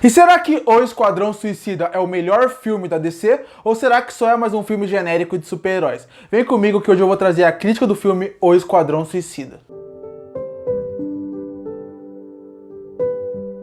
E será que O Esquadrão Suicida é o melhor filme da DC? Ou será que só é mais um filme genérico de super-heróis? Vem comigo que hoje eu vou trazer a crítica do filme O Esquadrão Suicida.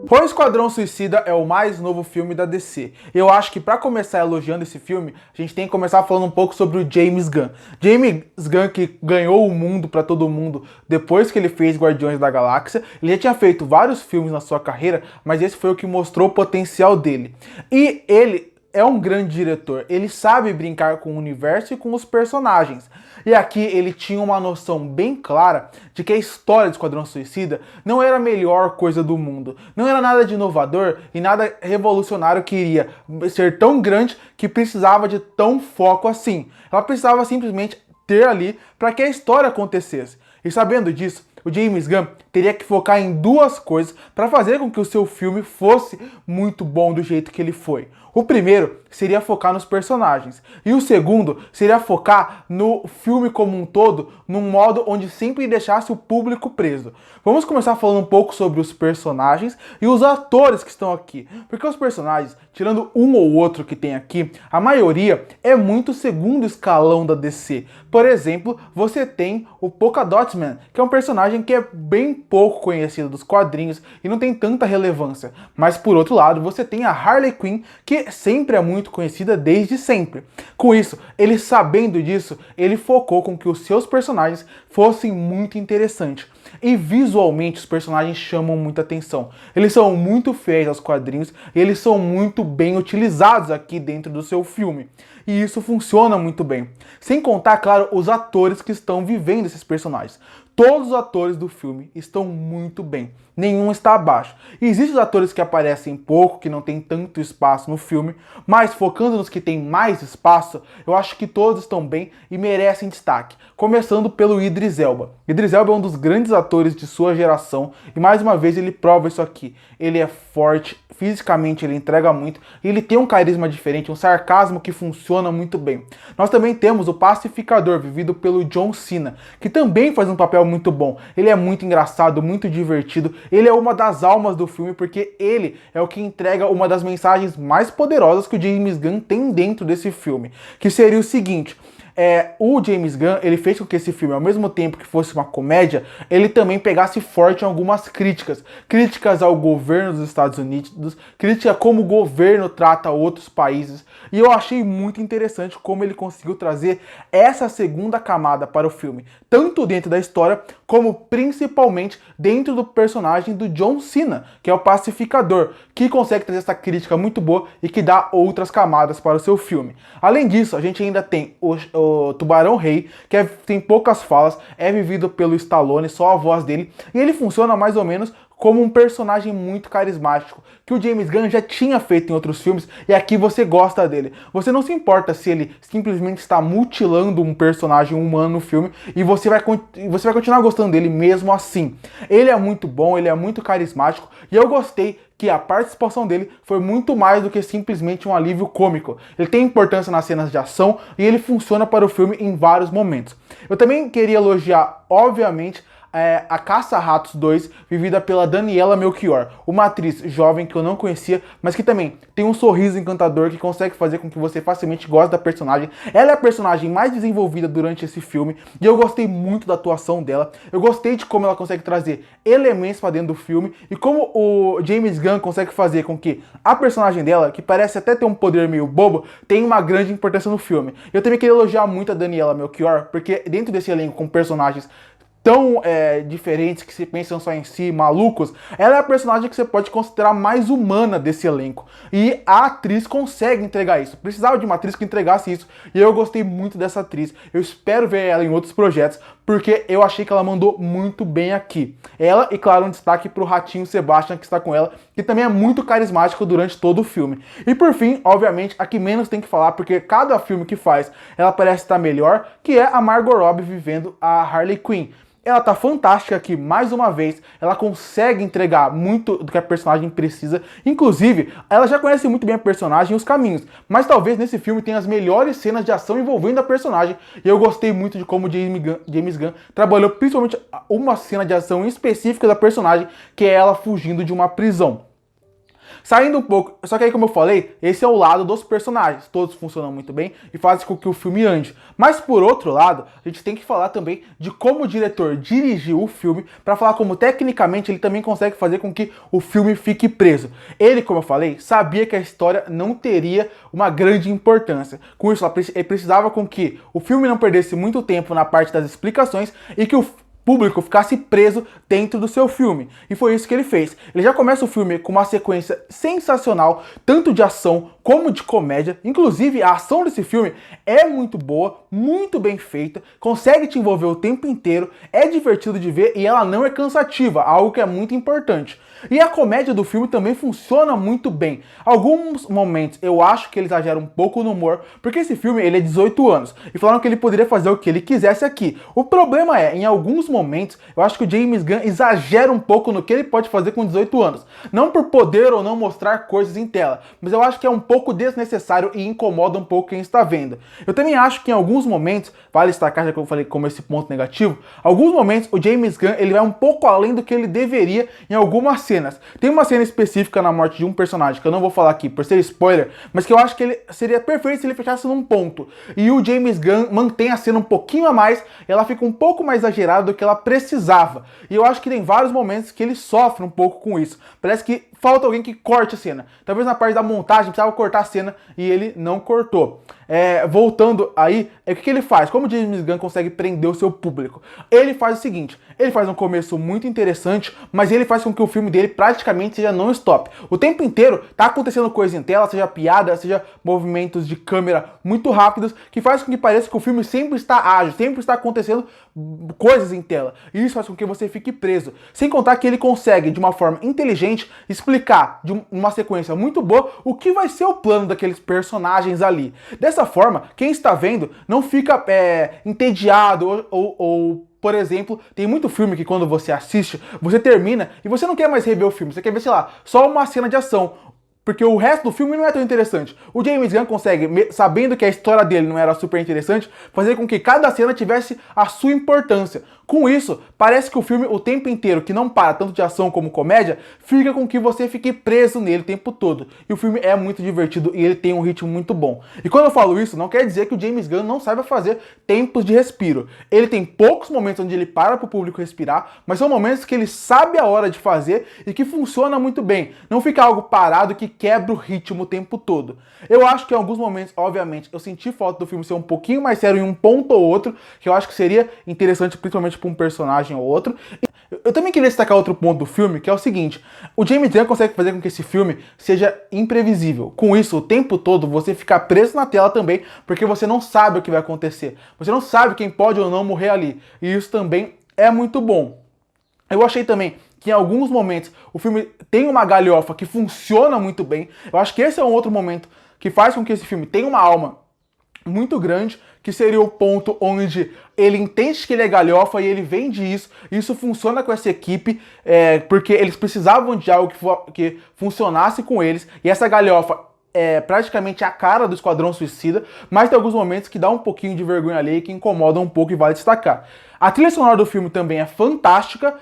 O Esquadrão Suicida é o mais novo filme da DC. Eu acho que para começar elogiando esse filme, a gente tem que começar falando um pouco sobre o James Gunn. James Gunn que ganhou o mundo para todo mundo depois que ele fez Guardiões da Galáxia. Ele já tinha feito vários filmes na sua carreira, mas esse foi o que mostrou o potencial dele. E ele é um grande diretor, ele sabe brincar com o universo e com os personagens. E aqui ele tinha uma noção bem clara de que a história do Esquadrão Suicida não era a melhor coisa do mundo. Não era nada de inovador e nada revolucionário que iria ser tão grande que precisava de tão foco assim. Ela precisava simplesmente ter ali para que a história acontecesse. E sabendo disso, o James Gunn teria que focar em duas coisas para fazer com que o seu filme fosse muito bom do jeito que ele foi. O primeiro seria focar nos personagens, e o segundo seria focar no filme como um todo, num modo onde sempre deixasse o público preso. Vamos começar falando um pouco sobre os personagens e os atores que estão aqui, porque os personagens, tirando um ou outro que tem aqui, a maioria é muito segundo escalão da DC. Por exemplo, você tem o Polka Dot Man, que é um personagem que é bem pouco conhecido dos quadrinhos e não tem tanta relevância. Mas por outro lado, você tem a Harley Quinn, que sempre é muito conhecida desde sempre. Com isso, ele sabendo disso, ele focou com que os seus personagens fossem muito interessantes. E visualmente os personagens chamam muita atenção. Eles são muito fiéis aos quadrinhos e eles são muito bem utilizados aqui dentro do seu filme. E isso funciona muito bem. Sem contar, claro, os atores que estão vivendo esses personagens. Todos os atores do filme estão muito bem. Nenhum está abaixo. E existem os atores que aparecem pouco, que não tem tanto espaço no filme, mas focando nos que tem mais espaço, eu acho que todos estão bem e merecem destaque. Começando pelo Idris Elba. Idris Elba é um dos grandes atores de sua geração e mais uma vez ele prova isso aqui. Ele é forte, fisicamente ele entrega muito e ele tem um carisma diferente, um sarcasmo que funciona muito bem. Nós também temos o Pacificador, vivido pelo John Cena, que também faz um papel muito bom. Ele é muito engraçado, muito divertido. Ele é uma das almas do filme porque ele é o que entrega uma das mensagens mais poderosas que o James Gunn tem dentro desse filme, que seria o seguinte: o James Gunn, ele fez com que esse filme, ao mesmo tempo que fosse uma comédia, ele também pegasse forte em algumas críticas. Críticas ao governo dos Estados Unidos, crítica a como o governo trata outros países. E eu achei muito interessante como ele conseguiu trazer essa segunda camada para o filme, tanto dentro da história, como principalmente dentro do personagem do John Cena, que é o Pacificador, que consegue trazer essa crítica muito boa e que dá outras camadas para o seu filme. Além disso, a gente ainda tem o Tubarão Rei, que tem poucas falas, é vivido pelo Stallone, só a voz dele, e ele funciona mais ou menos como um personagem muito carismático, que o James Gunn já tinha feito em outros filmes, e aqui você gosta dele. Você não se importa se ele simplesmente está mutilando um personagem humano no filme, e você vai continuar gostando dele mesmo assim. Ele é muito bom, ele é muito carismático, e eu gostei que a participação dele foi muito mais do que simplesmente um alívio cômico. Ele tem importância nas cenas de ação, e ele funciona para o filme em vários momentos. Eu também queria elogiar, obviamente, a Caça-Ratos 2, vivida pela Daniela Melchior, uma atriz jovem que eu não conhecia, mas que também tem um sorriso encantador que consegue fazer com que você facilmente goste da personagem. Ela é a personagem mais desenvolvida durante esse filme e eu gostei muito da atuação dela. Eu gostei de como ela consegue trazer elementos para dentro do filme e como o James Gunn consegue fazer com que a personagem dela, que parece até ter um poder meio bobo, tenha uma grande importância no filme. Eu também queria elogiar muito a Daniela Melchior, porque dentro desse elenco com personagens tão diferentes, que se pensam só em si, malucos, ela é a personagem que você pode considerar mais humana desse elenco. E a atriz consegue entregar isso. Precisava de uma atriz que entregasse isso. E eu gostei muito dessa atriz. Eu espero ver ela em outros projetos, porque eu achei que ela mandou muito bem aqui. Ela, e claro, um destaque pro Ratinho Sebastian, que está com ela, que também é muito carismático durante todo o filme. E por fim, obviamente, a que menos tem que falar, porque cada filme que faz, ela parece estar melhor, que é a Margot Robbie vivendo a Harley Quinn. Ela tá fantástica aqui, mais uma vez, ela consegue entregar muito do que a personagem precisa, inclusive, ela já conhece muito bem a personagem e os caminhos, mas talvez nesse filme tenha as melhores cenas de ação envolvendo a personagem, e eu gostei muito de como o James Gunn trabalhou principalmente uma cena de ação específica da personagem, que é ela fugindo de uma prisão. Saindo um pouco, só que aí como eu falei, esse é o lado dos personagens, todos funcionam muito bem e fazem com que o filme ande. Mas por outro lado, a gente tem que falar também de como o diretor dirigiu o filme, para falar como tecnicamente ele também consegue fazer com que o filme fique preso. Ele, como eu falei, sabia que a história não teria uma grande importância. Com isso, ele precisava com que o filme não perdesse muito tempo na parte das explicações e que o público ficasse preso dentro do seu filme. E foi isso que ele fez. Ele já começa o filme com uma sequência sensacional, tanto de ação como de comédia. Inclusive, a ação desse filme é muito boa, muito bem feita, consegue te envolver o tempo inteiro, é divertido de ver e ela não é cansativa, algo que é muito importante. E a comédia do filme também funciona muito bem. Alguns momentos eu acho que ele exagera um pouco no humor, porque esse filme ele é 18 anos, e falaram que ele poderia fazer o que ele quisesse aqui. O problema é, em alguns momentos, eu acho que o James Gunn exagera um pouco no que ele pode fazer com 18 anos. Não por poder ou não mostrar coisas em tela, mas eu acho que é um pouco desnecessário e incomoda um pouco quem está vendo. Eu também acho que em alguns momentos, vale destacar, já que eu falei como esse ponto negativo, alguns momentos o James Gunn ele vai um pouco além do que ele deveria em algumas cenas. Tem uma cena específica na morte de um personagem, que eu não vou falar aqui por ser spoiler, mas que eu acho que ele seria perfeito se ele fechasse num ponto. E o James Gunn mantém a cena um pouquinho a mais, e ela fica um pouco mais exagerada do que ela precisava. E eu acho que tem vários momentos que ele sofre um pouco com isso. Parece que falta alguém que corte a cena. Talvez na parte da montagem precisava cortar a cena e ele não cortou. Voltando aí, o que ele faz? Como o James Gunn consegue prender o seu público? Ele faz o seguinte, ele faz um começo muito interessante, mas ele faz com que o filme dele praticamente seja non-stop. O tempo inteiro tá acontecendo coisa em tela, seja piada, seja movimentos de câmera muito rápidos, que faz com que pareça que o filme sempre está ágil, sempre está acontecendo coisas em tela. E isso faz com que você fique preso. Sem contar que ele consegue, de uma forma inteligente, explicar de uma sequência muito boa o que vai ser o plano daqueles personagens ali. Dessa forma, quem está vendo não fica entediado ou por exemplo, tem muito filme que quando você assiste, você termina e você não quer mais rever o filme, você quer ver, sei lá, só uma cena de ação. Porque o resto do filme não é tão interessante. O James Gunn consegue, sabendo que a história dele não era super interessante, fazer com que cada cena tivesse a sua importância. Com isso, parece que o filme, o tempo inteiro, que não para tanto de ação como comédia, fica com que você fique preso nele o tempo todo. E o filme é muito divertido e ele tem um ritmo muito bom. E quando eu falo isso, não quer dizer que o James Gunn não saiba fazer tempos de respiro. Ele tem poucos momentos onde ele para para o público respirar, mas são momentos que ele sabe a hora de fazer e que funciona muito bem. Não fica algo parado que quebra o ritmo o tempo todo. Eu acho que em alguns momentos, obviamente, eu senti falta do filme ser um pouquinho mais sério em um ponto ou outro, que eu acho que seria interessante, principalmente para um personagem ou outro. Eu também queria destacar outro ponto do filme, que é o seguinte: o James Gunn consegue fazer com que esse filme seja imprevisível. Com isso, o tempo todo você fica preso na tela também, porque você não sabe o que vai acontecer. Você não sabe quem pode ou não morrer ali. E isso também é muito bom. Eu achei também que em alguns momentos o filme tem uma galhofa que funciona muito bem. Eu acho que esse é um outro momento que faz com que esse filme tenha uma alma muito grande, que seria o ponto onde ele entende que ele é galhofa e ele vende isso. Isso funciona com essa equipe, porque eles precisavam de algo que funcionasse com eles, e essa galhofa é praticamente a cara do Esquadrão Suicida, mas tem alguns momentos que dá um pouquinho de vergonha alheia, que incomodam um pouco e vale destacar. A trilha sonora do filme também é fantástica,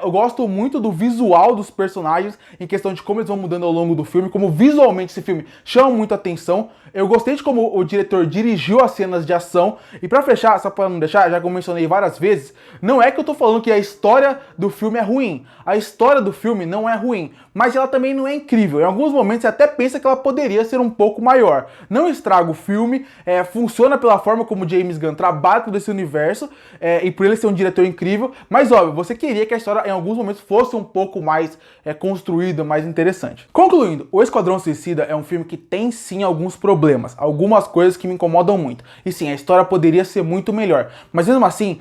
eu gosto muito do visual dos personagens, em questão de como eles vão mudando ao longo do filme, como visualmente esse filme chama muito atenção. Eu gostei de como o diretor dirigiu as cenas de ação, e pra fechar, só pra não deixar, já que eu mencionei várias vezes, não é que eu tô falando que a história do filme é ruim, a história do filme não é ruim, mas ela também não é incrível. Em alguns momentos você até pensa que ela poderia ser um pouco maior. Não estraga o filme, funciona pela forma como James Gunn trabalha todo esse universo, e por ele ser um diretor incrível, mas óbvio, você queria que a história em alguns momentos fosse um pouco mais construída, mais interessante. Concluindo, O Esquadrão Suicida é um filme que tem sim alguns problemas, algumas coisas que me incomodam muito. E sim, a história poderia ser muito melhor, mas mesmo assim,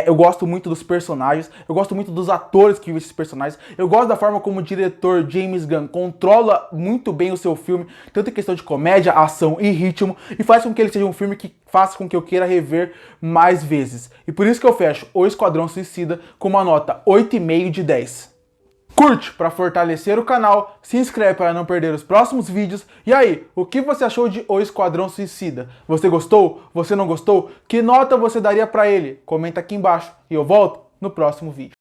eu gosto muito dos personagens, eu gosto muito dos atores que vivem esses personagens, eu gosto da forma como o diretor James Gunn controla muito bem o seu filme, tanto em questão de comédia, ação e ritmo, e faz com que ele seja um filme que faça com que eu queira rever mais vezes. E por isso que eu fecho O Esquadrão Suicida com uma nota 8,5 de 10. Curte para fortalecer o canal, se inscreve para não perder os próximos vídeos. E aí, o que você achou de O Esquadrão Suicida? Você gostou? Você não gostou? Que nota você daria para ele? Comenta aqui embaixo e eu volto no próximo vídeo.